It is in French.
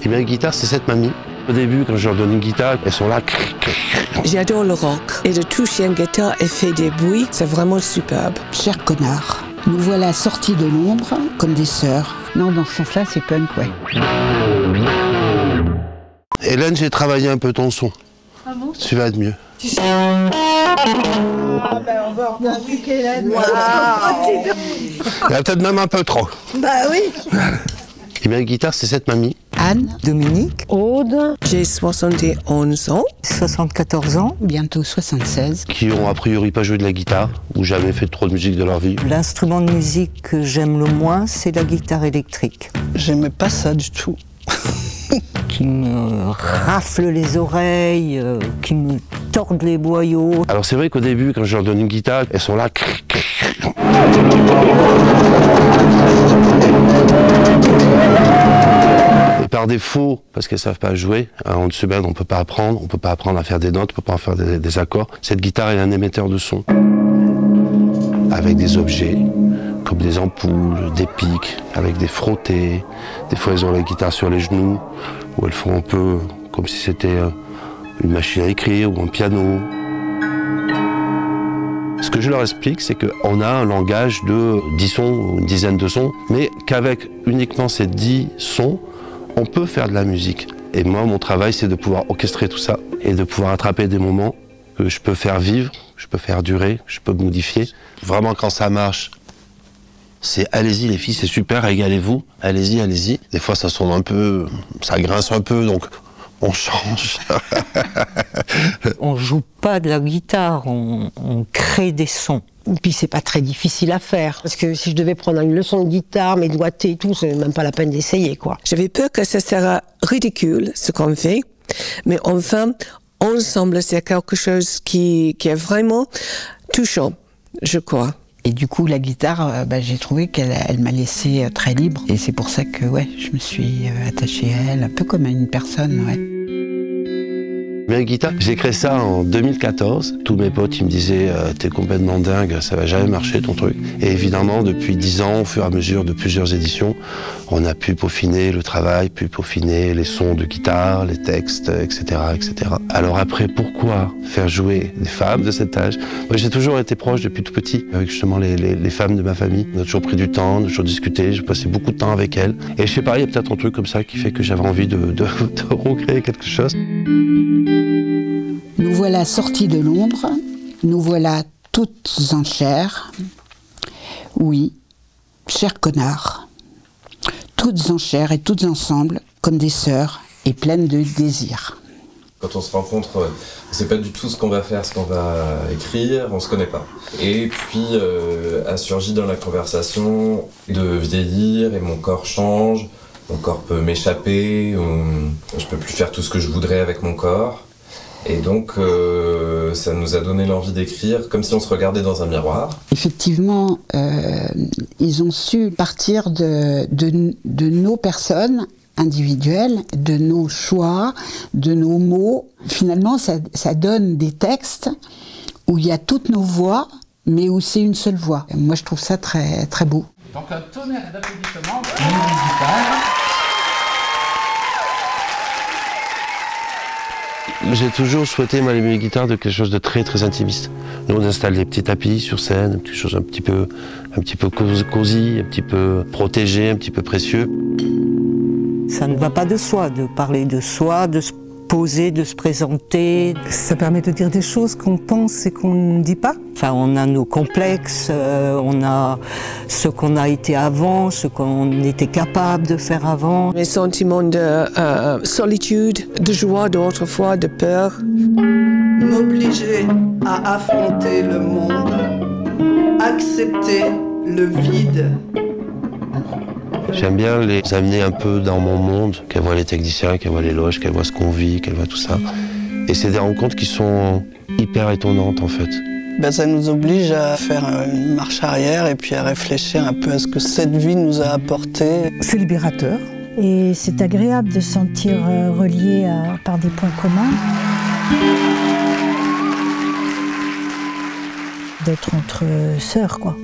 Et bien, la guitare, c'est cette mamie. Au début, quand je leur donne une guitare, elles sont là. J'adore le rock. Et de toucher une guitare et faire des bruits, c'est vraiment superbe. Cher connard, nous voilà sortis de l'ombre comme des sœurs. Non, dans ce sens-là, c'est punk, ouais. Hélène, j'ai travaillé un peu ton son. Ah bon? Tu vas être mieux. Ah ben on va regarder qu'Hélène. Il y a peut-être même un peu trop. Bah oui. Et bien, la guitare, c'est cette mamie. Anne, Dominique, Aude, j'ai 71 ans. 74 ans. bientôt 76. Qui ont a priori pas joué de la guitare ou jamais fait trop de musique de leur vie. L'instrument de musique que j'aime le moins, c'est la guitare électrique. J'aimais pas ça du tout. Qui me rafle les oreilles, qui me tordent les boyaux. Alors c'est vrai qu'au début, quand je leur donne une guitare, elles sont là. Et par défaut, parce qu'elles savent pas jouer, en une semaine on peut pas apprendre à faire des notes, on peut pas faire des accords. Cette guitare est un émetteur de son. Avec des objets, comme des ampoules, des pics, avec des frottés. Des fois elles ont la guitare sur les genoux, ou elles font un peu comme si c'était une machine à écrire ou un piano. Ce que je leur explique, c'est qu'on a un langage de 10 sons ou une dizaine de sons, mais qu'avec uniquement ces 10 sons, on peut faire de la musique. Et moi, mon travail, c'est de pouvoir orchestrer tout ça et de pouvoir attraper des moments que je peux faire vivre, je peux faire durer, je peux modifier. Vraiment, quand ça marche, c'est allez-y les filles, c'est super, régalez-vous, allez-y, allez-y. Des fois, ça sonne un peu, ça grince un peu, donc on change. On joue pas de la guitare, on crée des sons. Et puis c'est pas très difficile à faire. Parce que si je devais prendre une leçon de guitare, mes doigtés et tout, c'est même pas la peine d'essayer, quoi. J'avais peur que ça sera ridicule, ce qu'on fait. Mais enfin, ensemble, c'est quelque chose qui est vraiment touchant, je crois. Et du coup, la guitare, j'ai trouvé qu'elle m'a laissé très libre. Et c'est pour ça que je me suis attachée à elle, un peu comme à une personne, ouais. Mais la guitare, j'ai créé ça en 2014. Tous mes potes, ils me disaient t'es complètement dingue, ça va jamais marcher ton truc. Et évidemment, depuis 10 ans, au fur et à mesure de plusieurs éditions, on a pu peaufiner le travail, pu peaufiner les sons de guitare, les textes, etc., etc. Alors après, pourquoi faire jouer des femmes de cet âge? Moi, j'ai toujours été proche depuis tout petit avec justement les femmes de ma famille. On a toujours pris du temps, on a toujours discuté, j'ai passé beaucoup de temps avec elles. Et je sais pas, il y a peut-être un truc comme ça qui fait que j'avais envie de recréer quelque chose. Nous voilà sortis de l'ombre, nous voilà toutes en chair. Oui, chers connards, toutes en chair et toutes ensemble, comme des sœurs et pleines de désir. Quand on se rencontre, on sait pas du tout ce qu'on va faire, ce qu'on va écrire, on se connaît pas. Et puis a surgi dans la conversation de vieillir et mon corps change, mon corps peut m'échapper, je peux plus faire tout ce que je voudrais avec mon corps. Et donc, ça nous a donné l'envie d'écrire comme si on se regardait dans un miroir. Effectivement, ils ont su partir de nos personnes individuelles, de nos choix, de nos mots. Finalement, ça donne des textes où il y a toutes nos voix, mais où c'est une seule voix. Moi, je trouve ça très, très beau. Donc, un tonnerre d'applaudissements pour la guitare. J'ai toujours souhaité m'allumer une guitare de quelque chose de très très intimiste. Nous on installe des petits tapis sur scène, quelque chose un petit peu cosy, un petit peu protégé, un petit peu précieux. Ça ne va pas de soi de parler de soi, de se poser, de se présenter. Ça permet de dire des choses qu'on pense et qu'on ne dit pas. Enfin, on a nos complexes, on a ce qu'on a été avant, ce qu'on était capable de faire avant. Les sentiments de solitude, de joie d'autrefois, de peur. M'obliger à affronter le monde, accepter le vide. J'aime bien les amener un peu dans mon monde, qu'elles voient les techniciens, qu'elles voient les loges, qu'elles voient ce qu'on vit, qu'elles voient tout ça. Et c'est des rencontres qui sont hyper étonnantes en fait. Ça nous oblige à faire une marche arrière et puis à réfléchir un peu à ce que cette vie nous a apporté. C'est libérateur. Et c'est agréable de se sentir relié par des points communs. D'être entre sœurs, quoi.